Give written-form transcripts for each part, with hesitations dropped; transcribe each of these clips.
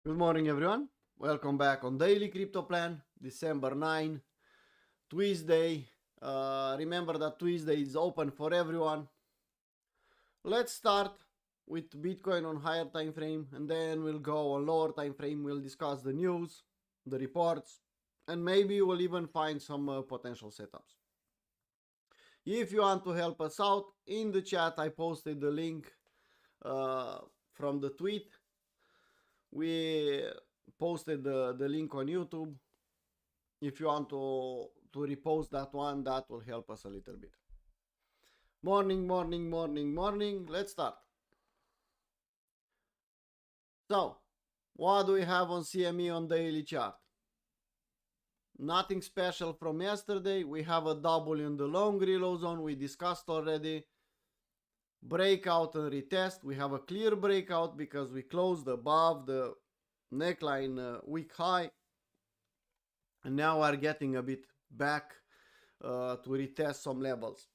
Good morning, everyone. Welcome back on Daily Crypto Plan, December 9, Tuesday. Remember that Tuesday is open for everyone. Let's start with Bitcoin on higher time frame, and then we'll go on lower time frame. We'll discuss the news, the reports, and maybe we'll even find some potential setups. If you want to help us out, in the chat I posted the link from the tweet. We posted the link on YouTube. If you want to repost that one, that will help us a little bit. Morning. Let's start. So, what do we have on CME on daily chart? Nothing special from yesterday. We have a W in the long reload zone. We discussed already. Breakout and retest. We have a clear breakout because we closed above the neckline week high. And now we're getting a bit back to retest some levels.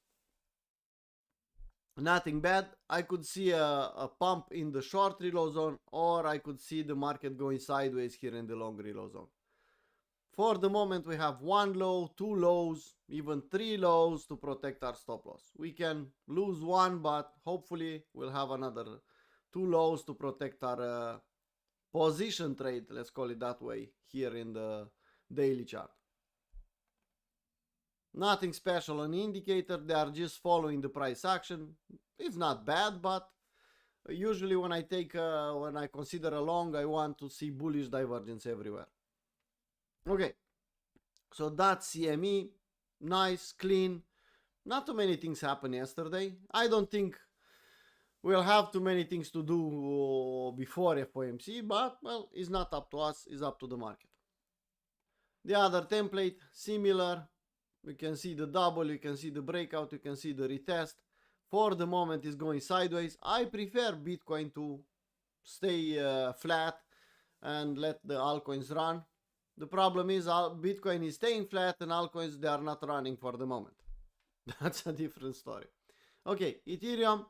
Nothing bad. I could see a pump in the short reload zone, or I could see the market going sideways here in the long reload zone. For the moment, we have one low, two lows, even three lows to protect our stop loss. We can lose one, but hopefully we'll have another two lows to protect our position trade, let's call it that way, here in the daily chart. Nothing special on the indicator. They are just following the price action. It's not bad, but usually when I consider a long, I want to see bullish divergence everywhere. Okay, so that's CME. Nice, clean. Not too many things happened yesterday. I don't think we'll have too many things to do before FOMC, but well, it's not up to us, it's up to the market. The other template, similar. We can see the double, you can see the breakout, you can see the retest. For the moment it's going sideways. I prefer Bitcoin to stay flat and let the altcoins run. The problem is Bitcoin is staying flat and altcoins, they are not running for the moment. That's a different story. Okay, Ethereum,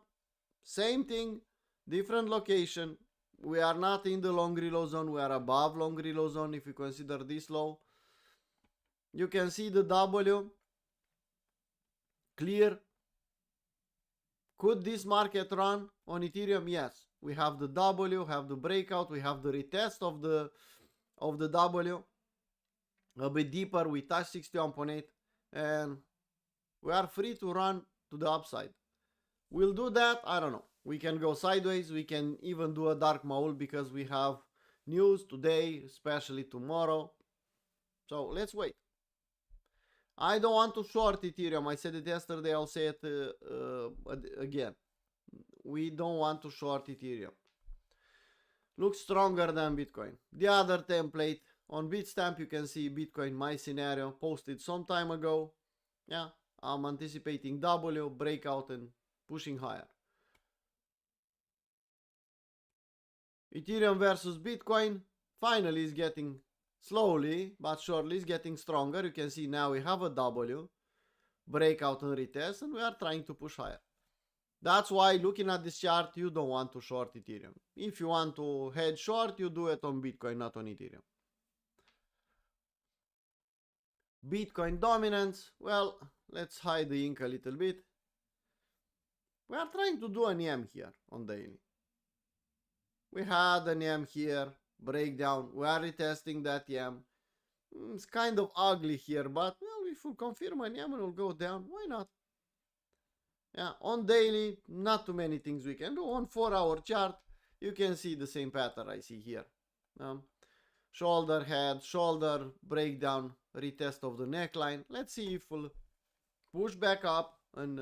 same thing, different location. We are not in the long reload zone, we are above long reload zone if you consider this low. You can see the W clear. Could this market run on Ethereum? Yes. We have the W, have the breakout, we have the retest of the W. A bit deeper, we touch 61.8 and we are free to run to the upside. We'll do that, I don't know. We can go sideways, we can even do a dark maul because we have news today, especially tomorrow. So let's wait. I don't want to short Ethereum. I said it yesterday, I'll say it again. We don't want to short Ethereum. Looks stronger than Bitcoin. The other template, on Bitstamp you can see Bitcoin, my scenario, posted some time ago. Yeah, I'm anticipating W, breakout and pushing higher. Ethereum versus Bitcoin finally is getting slowly but surely is getting stronger. You can see now we have a W, breakout and retest, and we are trying to push higher. That's why looking at this chart, you don't want to short Ethereum. If you want to head short, you do it on Bitcoin, not on Ethereum. Bitcoin dominance, well, let's hide the ink a little bit. We are trying to do an EM here on daily. We had an EM here, breakdown, we are retesting that EM. It's kind of ugly here, but well, if we confirm an EM and we'll go down, why not? Yeah, on daily, not too many things we can do. On 4-hour chart, you can see the same pattern I see here. Shoulder, head, shoulder, breakdown, retest of the neckline. Let's see if we'll push back up and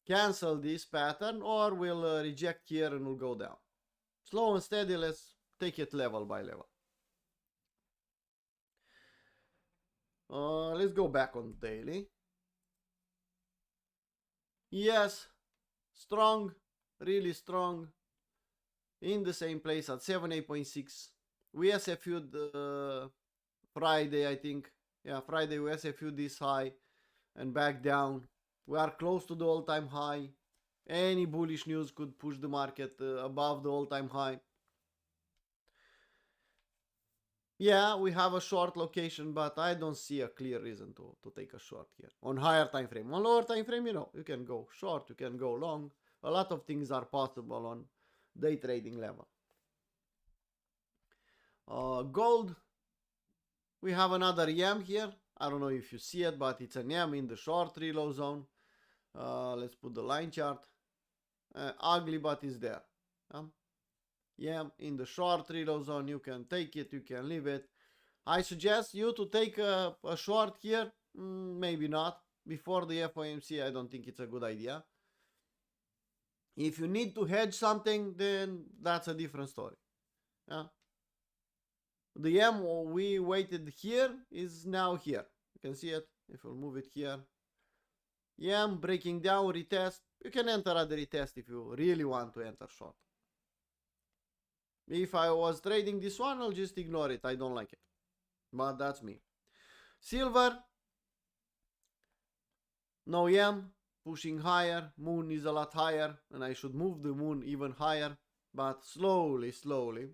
cancel this pattern, or we'll reject here and we'll go down. Slow and steady, let's take it level by level. Let's go back on daily. Yes, strong, really strong, in the same place at 78.6. We SFU'd Friday, I think. Yeah, Friday we SFU'd this high and back down. We are close to the all-time high. Any bullish news could push the market above the all-time high. Yeah, we have a short location, but I don't see a clear reason to take a short here. On higher time frame. On lower time frame, you can go short, you can go long. A lot of things are possible on day trading level. Gold, we have another YM here. I don't know if you see it, but it's an YM in the short reload zone. Let's put the line chart. Ugly, but it's there. YM in the short reload zone. You can take it, you can leave it. I suggest you to take a short here. Maybe not. Before the FOMC, I don't think it's a good idea. If you need to hedge something, then that's a different story. Yeah. The M we waited here is now here. You can see it. If we'll move it here. M breaking down, retest. You can enter at the retest if you really want to enter short. If I was trading this one, I'll just ignore it. I don't like it. But that's me. Silver. No M. Pushing higher. Moon is a lot higher. And I should move the moon even higher. But slowly, slowly.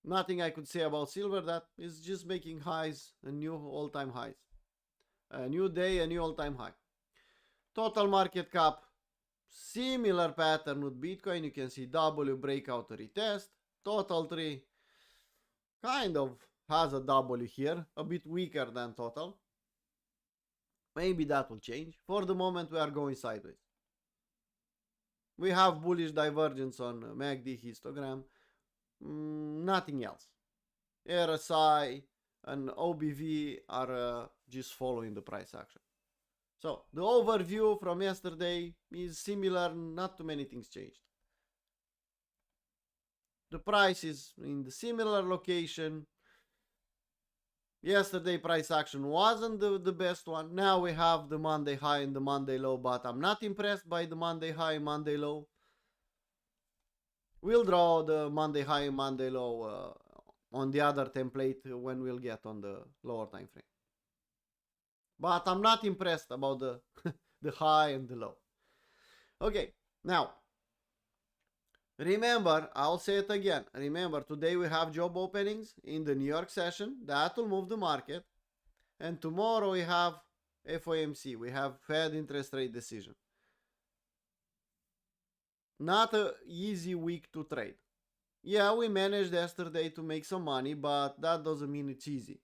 Nothing I could say about silver. That is just making highs. A new all-time highs. A new day, a new all-time high. Total market cap. Similar pattern with Bitcoin. You can see W breakout retest. Total tree kind of has a W here. A bit weaker than total. Maybe that will change. For the moment we are going sideways. We have bullish divergence on MACD histogram. Nothing else. RSI and OBV are just following the price action. So the overview from yesterday is similar, not too many things changed. The price is in the similar location. Yesterday price action wasn't the best one. Now we have the Monday high and the Monday low, but I'm not impressed by the Monday high, Monday low. We'll draw the Monday high, Monday low on the other template when we'll get on the lower time frame. But I'm not impressed about the, the high and the low. Okay, now, remember, I'll say it again. Remember, today we have job openings in the New York session. That will move the market. And tomorrow we have FOMC. We have Fed interest rate decision. Not an easy week to trade. Yeah, we managed yesterday to make some money, but that doesn't mean it's easy.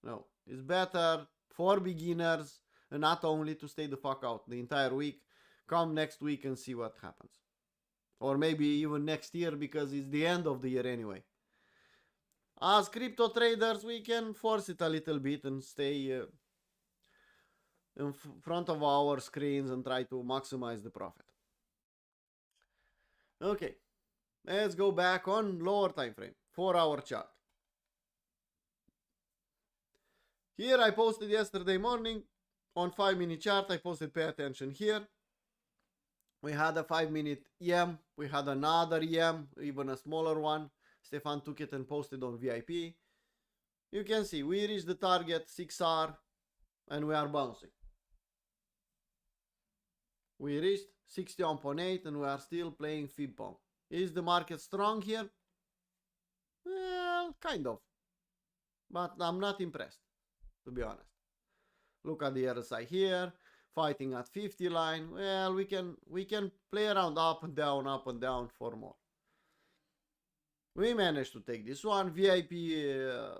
No, it's better for beginners and not only to stay the fuck out the entire week. Come next week and see what happens. Or maybe even next year, because it's the end of the year anyway. As crypto traders, we can force it a little bit and stay in front of our screens and try to maximize the profit. Okay, let's go back on lower time frame, 4-hour chart. Here I posted yesterday morning on 5-minute chart. I posted pay attention here. We had a 5-minute EM. We had another EM, even a smaller one. Stefan took it and posted on VIP. You can see we reached the target 6R and we are bouncing. We reached 61.8 and we are still playing fib pong. Is the market strong here? Well, kind of. But I'm not impressed, to be honest. Look at the RSI here, fighting at 50 line. Well, we can play around up and down for more. We managed to take this one. VIP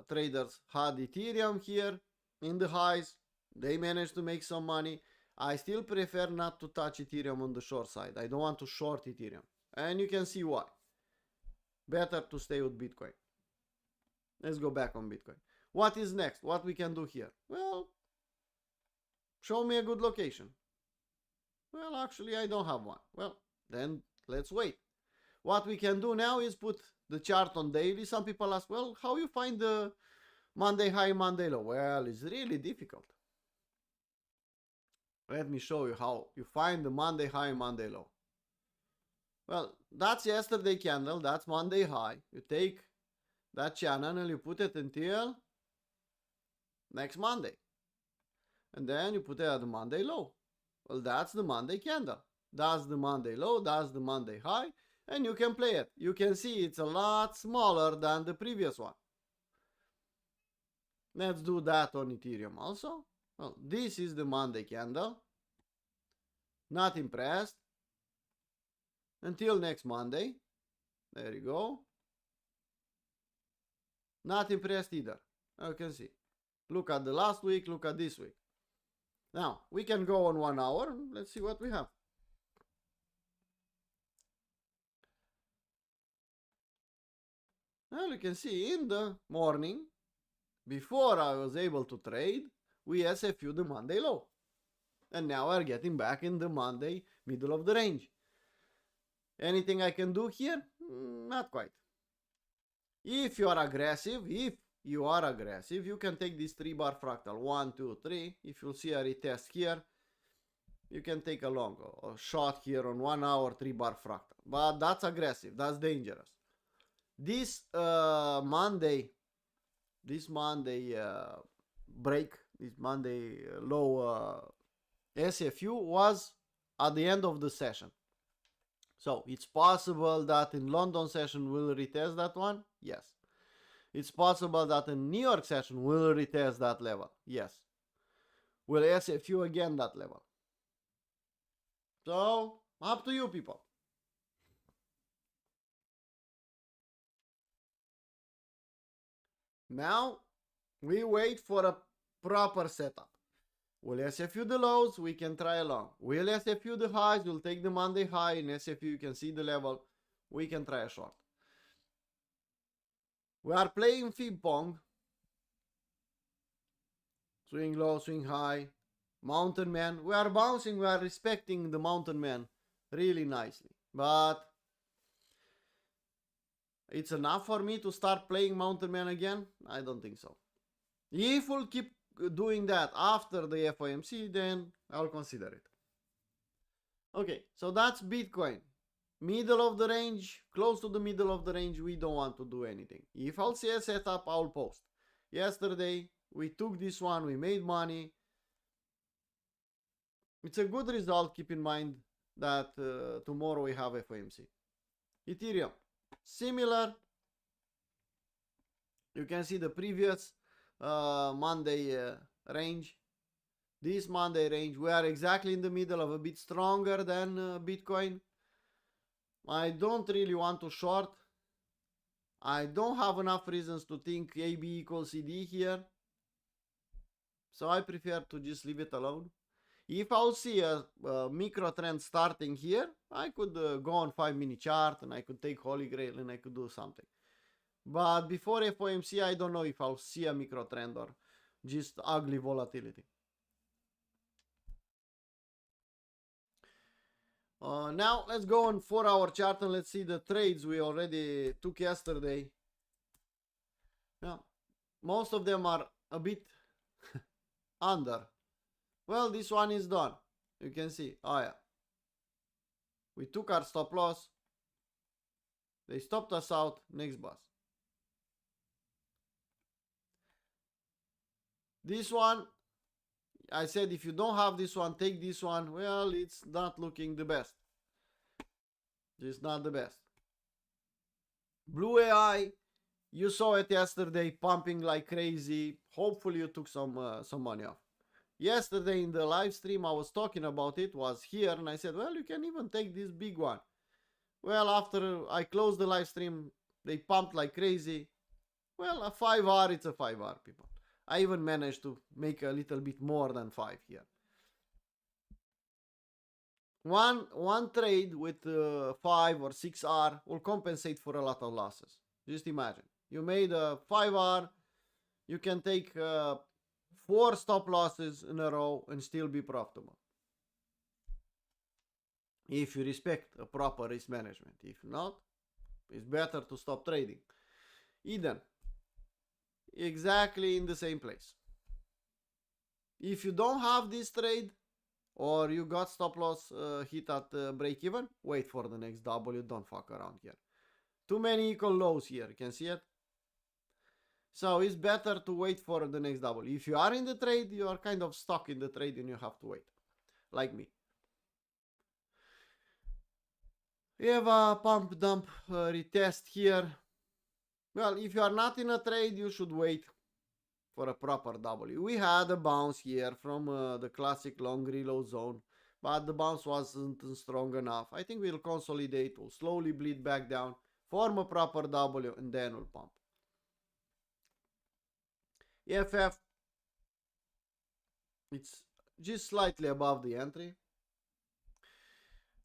traders had Ethereum here in the highs. They managed to make some money. I still prefer not to touch Ethereum on the short side. I don't want to short Ethereum. And you can see why. Better to stay with Bitcoin. Let's go back on Bitcoin. What is next? What we can do here? Well, show me a good location. Well, actually, I don't have one. Well, then let's wait. What we can do now is put the chart on daily. Some people ask, well, how you find the Monday high, Monday low? Well, it's really difficult. Let me show you how you find the Monday high, Monday low. Well, that's yesterday candle. That's Monday high. You take that channel and you put it until next Monday. And then you put it at the Monday low. Well, that's the Monday candle. That's the Monday low. That's the Monday high. and you can play it. You can see it's a lot smaller than the previous one. Let's do that on Ethereum also. Well, this is the Monday candle. Not impressed. Until next Monday. There you go. Not impressed either. You can see. Look at the last week, look at this week. Now, we can go on 1 hour. Let's see what we have. Well, you can see in the morning, before I was able to trade, we SFU the Monday low. And now we're getting back in the Monday middle of the range. Anything I can do here? Not quite. If you are aggressive, you can take this 3-bar fractal. 1, 2, 3. If you see a retest here, you can take a long or shot here on 1 hour 3-bar fractal. But that's aggressive. That's dangerous. This Monday break, this Monday low SFU was at the end of the session. So it's possible that in London session we'll retest that one. Yes. It's possible that in New York session we'll retest that level. Yes. We'll SFU again that level. So up to you, people. Now we wait for a proper setup. We'll SFU the lows, we can try along. We'll SFU the highs, we'll take the Monday high in SFU, you can see the level. We can try a short. We are playing Fib Pong. Swing low, swing high. Mountain Man. We are bouncing, we are respecting the Mountain Man really nicely. But it's enough for me to start playing Mountain Man again? I don't think so. If we'll keep doing that after the FOMC, then I'll consider it. Okay, so that's Bitcoin. Middle of the range, close to the middle of the range, we don't want to do anything. If I'll see a setup, I'll post. Yesterday, we took this one, we made money. It's a good result, keep in mind that tomorrow we have FOMC. Ethereum, similar. You can see the previous Monday range. This Monday range, we are exactly in the middle of a bit stronger than Bitcoin. I don't really want to short. I don't have enough reasons to think AB equals CD here. So I prefer to just leave it alone. If I'll see a micro trend starting here, I could go on 5-minute chart and I could take Holy Grail and I could do something. But before FOMC, I don't know if I'll see a micro trend or just ugly volatility. Now let's go on 4-hour chart and let's see the trades we already took yesterday. Now, most of them are a bit under. Well, this one is done. You can see. Oh yeah. We took our stop loss. They stopped us out. Next bus. This one, I said if you don't have this one, take this one. Well, it's not looking the best. It's not the best. Blue AI, you saw it yesterday pumping like crazy. Hopefully you took some money off. Yesterday in the live stream I was talking about it, was here, and I said, well, you can even take this big one. Well, after I closed the live stream, they pumped like crazy. Well, a 5R, it's a 5R, people. I even managed to make a little bit more than 5 here. One trade with 5 or 6R will compensate for a lot of losses. Just imagine. You made a 5R, you can take 4 stop losses in a row and still be profitable. If you respect a proper risk management. If not, it's better to stop trading. Eden. Exactly in the same place. If you don't have this trade or you got stop loss hit at break even, wait for the next W, don't fuck around here. Too many equal lows here, you can see it. So it's better to wait for the next W. If you are in the trade, you are kind of stuck in the trade and you have to wait, like me. We have a pump dump retest here. Well, if you are not in a trade, you should wait for a proper W. We had a bounce here from the classic long reload zone, but the bounce wasn't strong enough. I think we'll consolidate, we'll slowly bleed back down, form a proper W, and then we'll pump. EFF, it's just slightly above the entry.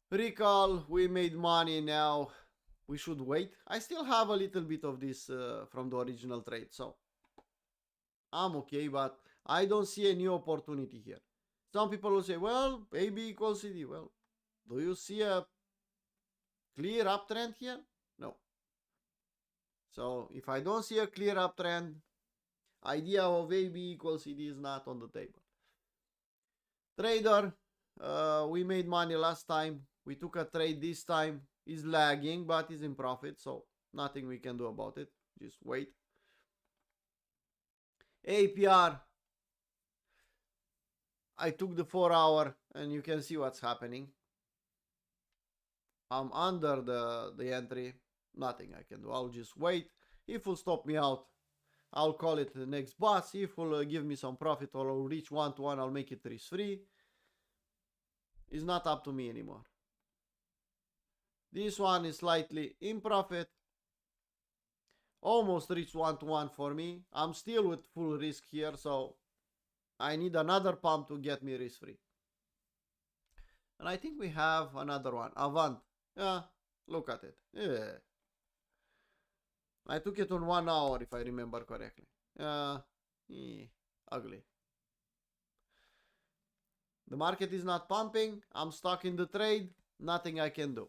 Recall, we made money now. We should wait. I still have a little bit of this from the original trade, so I'm okay, but I don't see a new opportunity here. Some people will say, well, AB equals CD. Well, do you see a clear uptrend here? No. So if I don't see a clear uptrend, idea of AB equals CD is not on the table. Trader, we made money last time. We took a trade this time. Is lagging, but is in profit, so nothing we can do about it. Just wait. APR, I took the 4 hour and you can see what's happening. I'm under the entry. Nothing I can do. I'll just wait. If will stop me out, I'll call it the next boss. If will give me some profit or I'll reach 1-to-1, I'll make it risk-free. It's not up to me anymore. This one is slightly in profit. Almost reached 1-to-1 for me. I'm still with full risk here, so I need another pump to get me risk free. And I think we have another one. Avant. Yeah, look at it. Yeah. I took it on 1 hour if I remember correctly. Ugly. The market is not pumping. I'm stuck in the trade. Nothing I can do.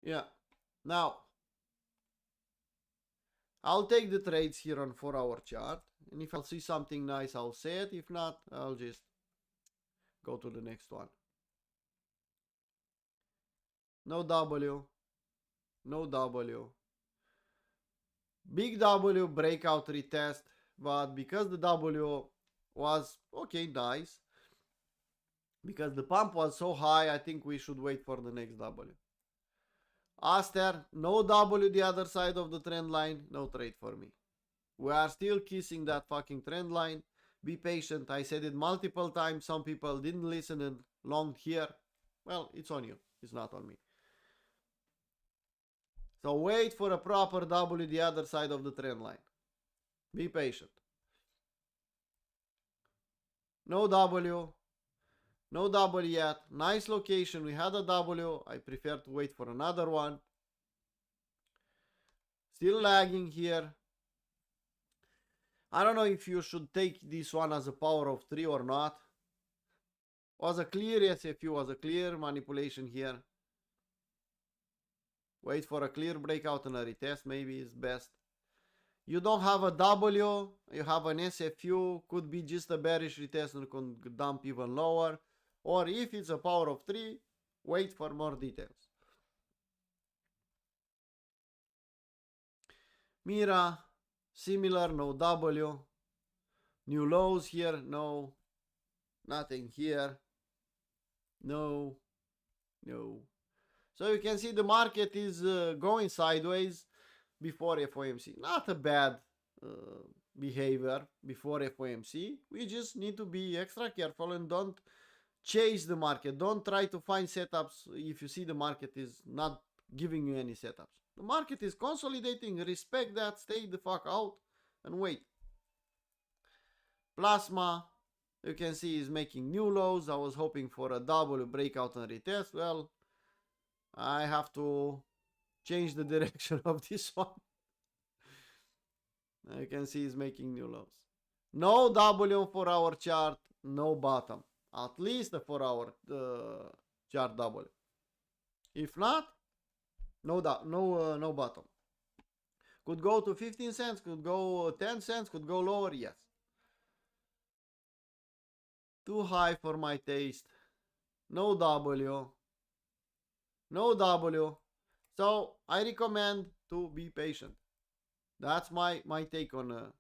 Yeah. Now, I'll take the trades here on 4 hour chart. And if I'll see something nice, I'll say it. If not, I'll just go to the next one. No W. No W. Big W, breakout retest. But because the W was, okay, nice. Because the pump was so high, I think we should wait for the next W. Aster, no W the other side of the trend line, no trade for me. We are still kissing that fucking trend line. Be patient. I said it multiple times. Some people didn't listen and longed here. Well, it's on you. It's not on me. So wait for a proper W the other side of the trend line. Be patient. No W. No W yet. Nice location. We had a W. I prefer to wait for another one. Still lagging here. I don't know if you should take this one as a power of 3 or not. Was a clear SFU, was a clear manipulation here. Wait for a clear breakout and a retest maybe is best. You don't have a W, you have an SFU, could be just a bearish retest and could dump even lower. Or if it's a power of 3, wait for more details. Mira, similar, no W. New lows here, no. Nothing here. No. No. So you can see the market is going sideways before FOMC. Not a bad behavior before FOMC. We just need to be extra careful and don't chase the market. Don't try to find setups if you see the market is not giving you any setups. The market is consolidating. Respect that. Stay the fuck out and wait. Plasma, you can see is making new lows. I was hoping for a double breakout and retest. Well, I have to change the direction of this one. You can see it's making new lows. No W on 4 hour chart, no bottom. At least the 4 hour chart W. If not, no bottom. Could go to 15 cents, could go 10 cents, could go lower, yes. Too high for my taste. No W. No W. So I recommend to be patient. That's my take on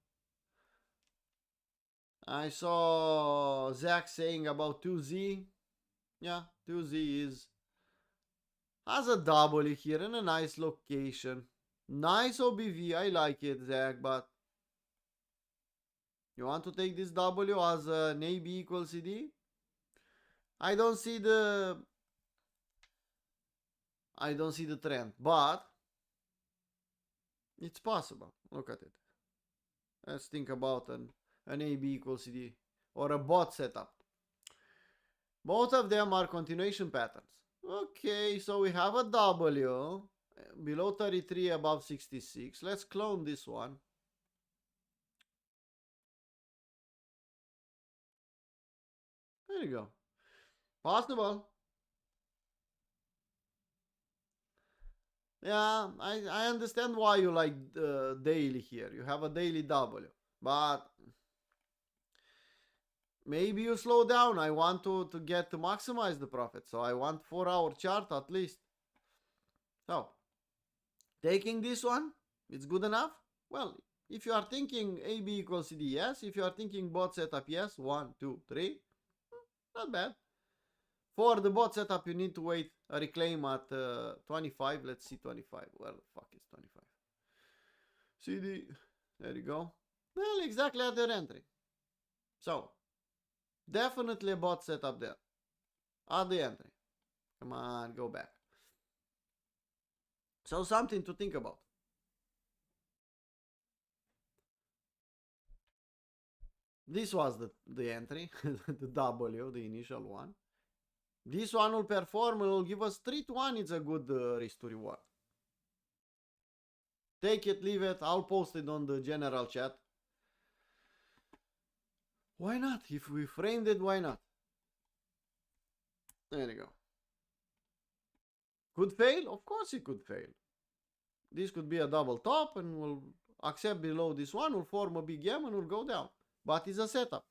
I saw Zach saying about 2Z. Yeah, 2Z has a W here in a nice location. Nice OBV, I like it, Zach, but you want to take this W as an AB equals CD? I don't see the trend, but it's possible. Look at it. Let's think about an AB equals CD or a bot setup. Both of them are continuation patterns. Okay, so we have a W below 33, above 66. Let's clone this one. There you go. Possible. Yeah, I understand why you like daily here. You have a daily W. But maybe you slow down. I want to get to maximize the profit. So I want 4-hour chart at least. So taking this one, it's good enough? Well, if you are thinking AB equals CD, yes. If you are thinking bot setup, yes. 1, 2, 3. Not bad. For the bot setup, you need to wait a reclaim at 25. Let's see 25. Where the fuck is 25? CD. There you go. Well, exactly at their entry. So, definitely a bot setup there. At the entry. Come on, go back. So, something to think about. This was the entry, the W, the initial one. This one will perform and will give us 3 to 1. It's a good risk to reward. Take it, leave it. I'll post it on the general chat. Why not? If we framed it, why not? There you go. Could fail? Of course it could fail. This could be a double top and we'll accept below this one. We'll form a big M and we'll go down. But it's a setup.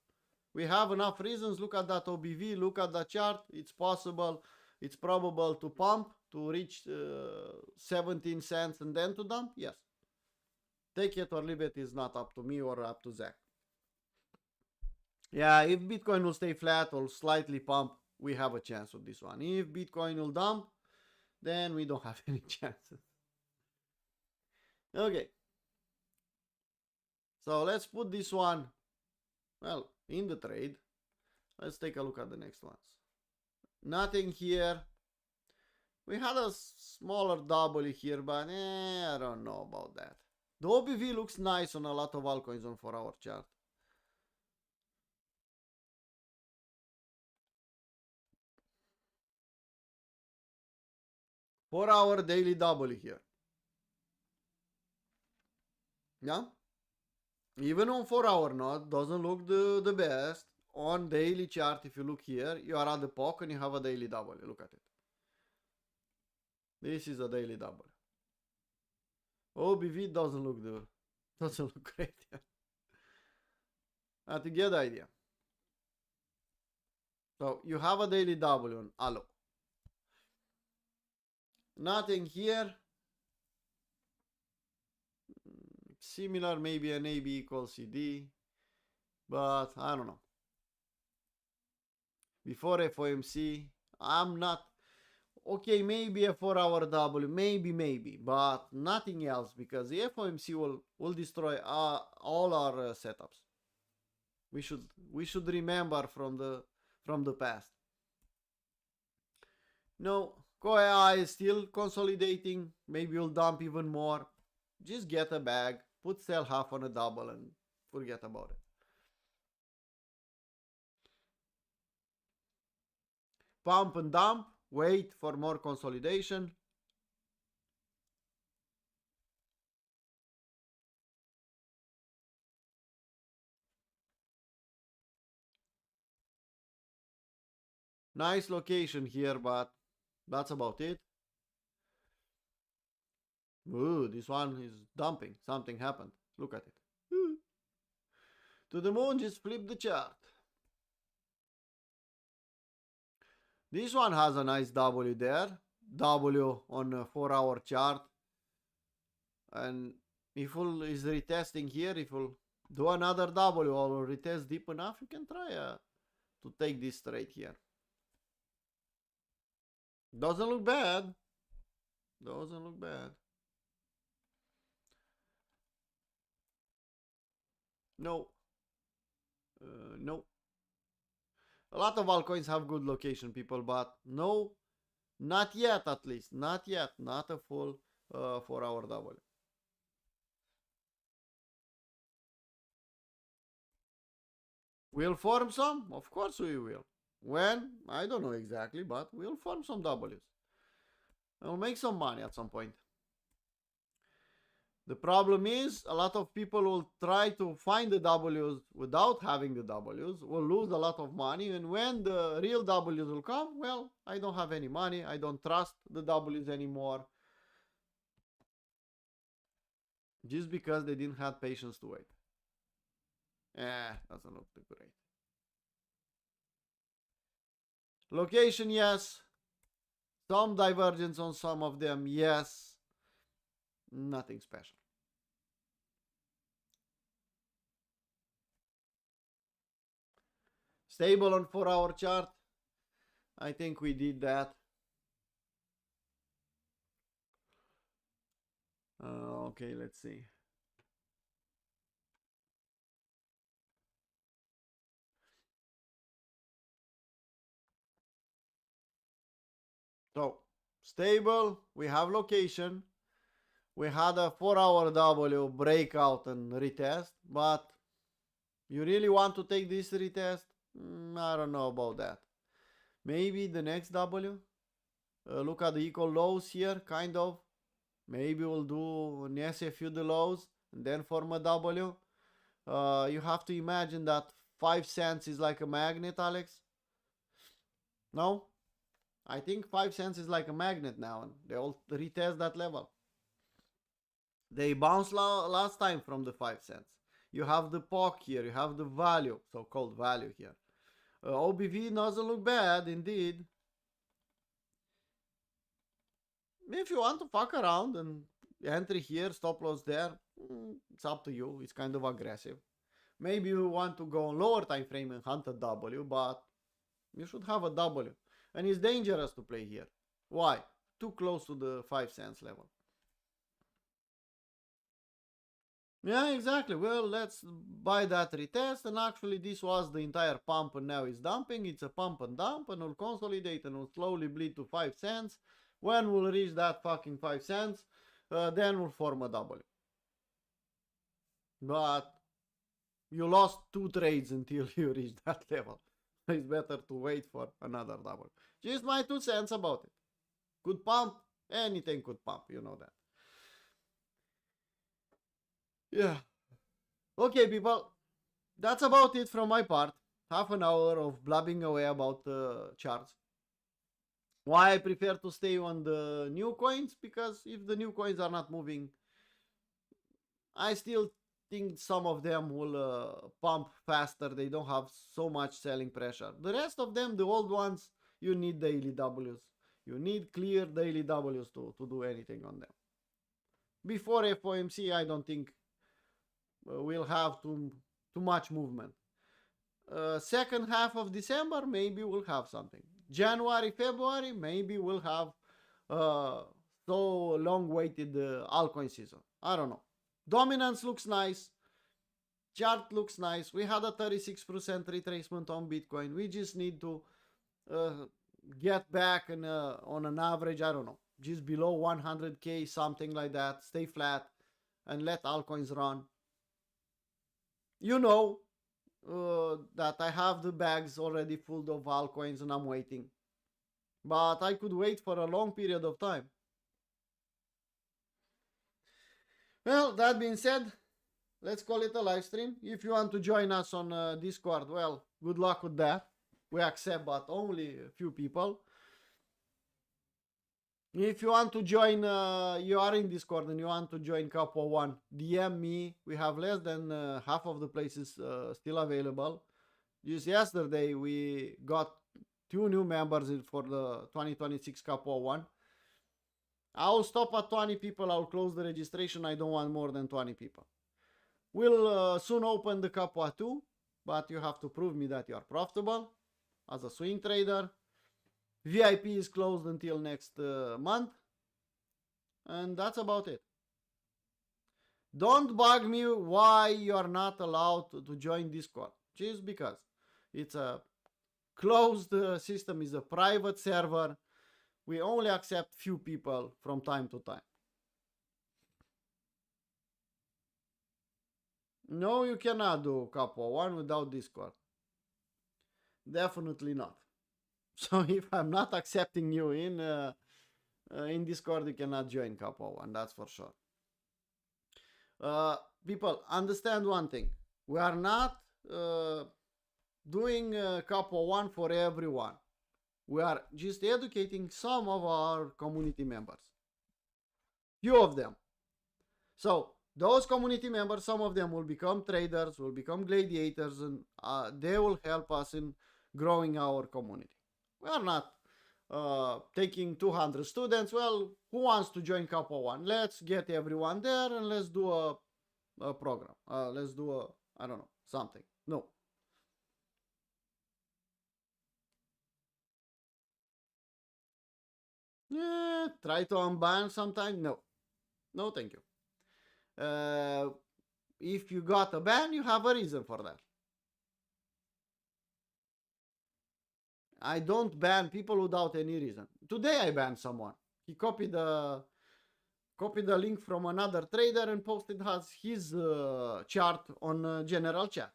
We have enough reasons. Look at that OBV. Look at the chart. It's possible. It's probable to pump to reach 17 cents and then to dump. Yes. Take it or leave it is not up to me or up to Zach. Yeah, if Bitcoin will stay flat or slightly pump, we have a chance with this one. If Bitcoin will dump, then we don't have any chances. Okay. So let's put this one, well, in the trade. Let's take a look at the next ones. Nothing here. We had a smaller W here, but I don't know about that. The OBV looks nice on a lot of altcoins on 4-hour chart. Four-hour daily W here. Yeah? Even on 4-hour node, doesn't look the best. On daily chart, if you look here, you are at the POC and you have a daily W. Look at it. This is a daily W. OBV doesn't look great. But you get the idea. So you have a daily W on Allo. Nothing here. Similar, maybe an AB equals CD. But I don't know. Before FOMC, I'm not. Okay, maybe a 4-hour W, maybe, but nothing else because the FOMC will destroy all our setups. We should remember from the past. No, Koei is still consolidating. Maybe you'll dump even more. Just get a bag, put sell half on a double, and forget about it. Pump and dump. Wait for more consolidation. Nice location here, but that's about it. Ooh, this one is dumping. Something happened. Look at it. Ooh. To the moon, just flip the chart. This one has a nice W there. W on a 4-hour chart. And if is retesting here, if do another W or retest deep enough, you can try to take this trade here. Doesn't look bad. Doesn't look bad. No. No. A lot of altcoins have good location, people, but no, not yet at least. Not yet. Not a full 4-hour W. We'll form some? Of course we will. When? I don't know exactly, but we'll form some W's. We'll make some money at some point. The problem is a lot of people will try to find the W's without having the W's, will lose a lot of money, and when the real W's will come, well, I don't have any money, I don't trust the W's anymore. Just because they didn't have patience to wait. Doesn't look too great. Location, yes. Some divergence on some of them, yes. Nothing special. Stable on 4-hour chart. I think we did that. Okay, let's see. So, stable, we have location. We had a 4-hour W breakout and retest, but you really want to take this retest? I don't know about that. Maybe the next W? Look at the equal lows here, kind of. Maybe we'll do an SFU the lows and then form a W. You have to imagine that 5 cents is like a magnet, Alex. No? I think 5 cents is like a magnet now, and they all retest that level. They bounced last time from the 5 cents. You have the POC here, you have the value, so-called value here. OBV doesn't look bad, indeed. If you want to fuck around and entry here, stop loss there, it's up to you. It's kind of aggressive. Maybe you want to go on lower time frame and hunt a W, but you should have a W. And it's dangerous to play here. Why? Too close to the 5 cents level. Yeah, exactly. Well, let's buy that retest. And actually, this was the entire pump and now it's dumping. It's a pump and dump and will consolidate and will slowly bleed to 5 cents. When we'll reach that fucking 5 cents, then we'll form a W. But you lost 2 trades until you reach that level. It's better to wait for another W. Just my 2 cents about it. Could pump, anything could pump, you know that. Yeah. Okay, people. That's about it from my part. Half an hour of blabbing away about charts. Why I prefer to stay on the new coins? Because if the new coins are not moving, I still think some of them will pump faster. They don't have so much selling pressure. The rest of them, the old ones, you need daily W's. You need clear daily W's to do anything on them. Before FOMC, I don't think we'll have too much movement. Second half of December, maybe we'll have something. January, February, maybe we'll have so long-waited altcoin season. I don't know. Dominance looks nice. Chart looks nice. We had a 36% retracement on Bitcoin. We just need to get back on an average, I don't know, just below 100K, something like that. Stay flat and let altcoins run. You know that I have the bags already full of altcoins and I'm waiting. But I could wait for a long period of time. Well, that being said, let's call it a live stream. If you want to join us on Discord, well, good luck with that. We accept, but only a few people. If you want to join, you are in Discord and you want to join Capo One, DM me. We have less than half of the places still available. Just yesterday, we got 2 new members for the 2026 Capo One. I'll stop at 20 people. I'll close the registration. I don't want more than 20 people. We'll soon open the Capua 2, but you have to prove me that you are profitable as a swing trader. VIP is closed until next month. And that's about it. Don't bug me why you are not allowed to join Discord. Just because it's a closed system, is a private server. We only accept few people from time to time. No, you cannot do Capua 1 without Discord. Definitely not. So if I'm not accepting you in Discord, you cannot join Capua 1, that's for sure. People, understand one thing. We are not doing Capua 1 for everyone. We are just educating some of our community members. Few of them. So those community members, some of them will become traders, will become gladiators, and they will help us in growing our community. We are not taking 200 students. Well, who wants to join Capua 1? Let's get everyone there and let's do a program. Let's do I don't know, something. No. Yeah, try to unban sometime. No. No, thank you. If you got a ban, you have a reason for that. I don't ban people without any reason. Today I banned someone. He copied the link from another trader and posted his chart on general chat.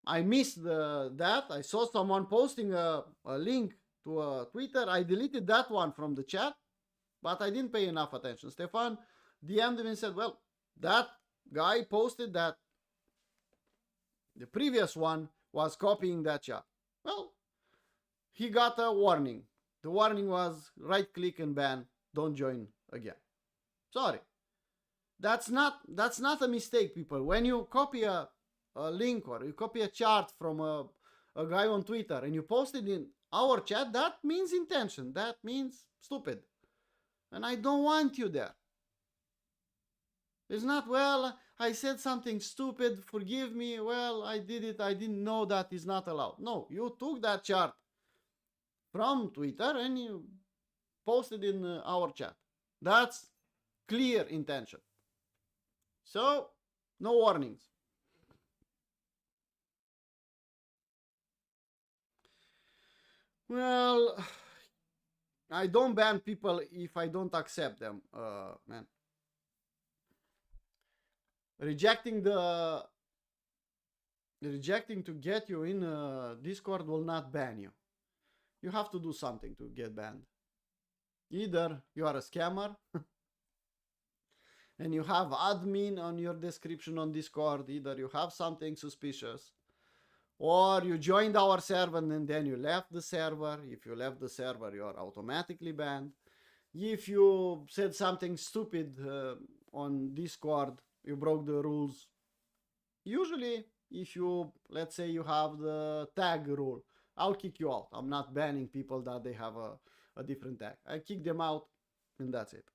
I missed that. I saw someone posting a link to Twitter. I deleted that one from the chat, but I didn't pay enough attention. Stefan DM'd me and said, well, that guy posted that the previous one was copying that chat. Well, he got a warning. The warning was right click and ban. Don't join again. Sorry. That's not a mistake, people. When you copy a link or you copy a chart from a guy on Twitter and you post it in our chat, that means intention. That means stupid. And I don't want you there. It's not, well, I said something stupid, forgive me, well, I did it, I didn't know that is not allowed. No, you took that chart from Twitter and you posted in our chat. That's clear intention. So, no warnings. Well, I don't ban people if I don't accept them, man. Rejecting to get you in Discord will not ban you. You have to do something to get banned. Either you are a scammer and you have admin on your description on Discord, either you have something suspicious, or you joined our server and then you left the server. If you left the server, you are automatically banned. If you said something stupid on Discord, you broke the rules. Usually, if you, let's say you have the tag rule, I'll kick you out. I'm not banning people that they have a different tag. I kick them out and that's it.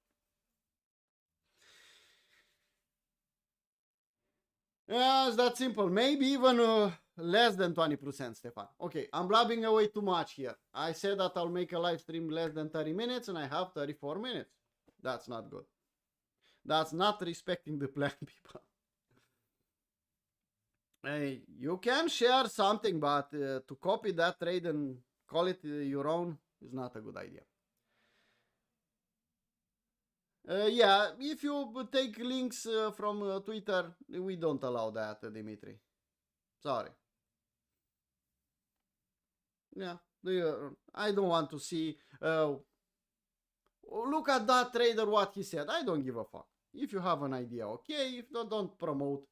Yeah, it's that simple. Maybe even less than 20%, Stefan. Okay, I'm blabbing away too much here. I said that I'll make a live stream less than 30 minutes and I have 34 minutes. That's not good. That's not respecting the plan, people. Hey, you can share something, but to copy that trade and call it your own is not a good idea. Yeah, if you take links from Twitter, we don't allow that, Dimitri. Sorry. Yeah, I don't want to see. Look at that trader, what he said. I don't give a fuck. If you have an idea, okay. If not, don't promote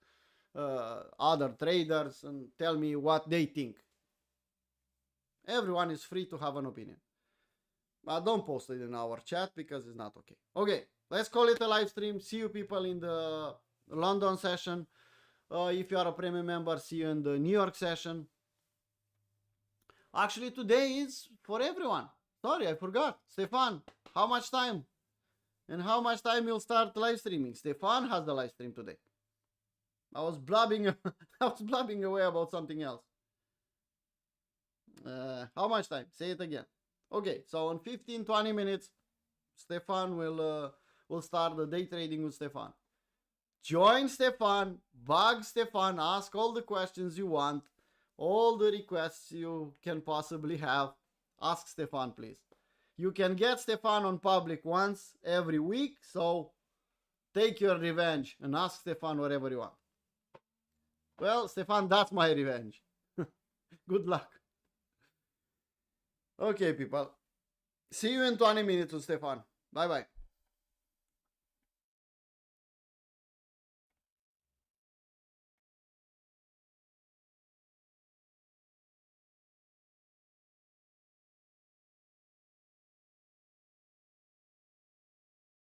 other traders and tell me what they think. Everyone is free to have an opinion. But don't post it in our chat because it's not okay. Okay, let's call it a live stream. See you people in the London session. If you are a premium member, see you in the New York session. Actually, today is for everyone. Sorry, I forgot. Stefan, how much time? And how much time you'll start live streaming? Stefan has the live stream today. I was blabbing I was blabbing away about something else. How much time? Say it again. Okay, so in 15-20 minutes, Stefan will start the day trading with Stefan. Join Stefan, bug Stefan, ask all the questions you want, all the requests you can possibly have. Ask Stefan, please. You can get Stefan on public once every week, so take your revenge and ask Stefan whatever you want. Well, Stefan, that's my revenge. Good luck. Okay, people. See you in 20 minutes with Stefan. Bye-bye.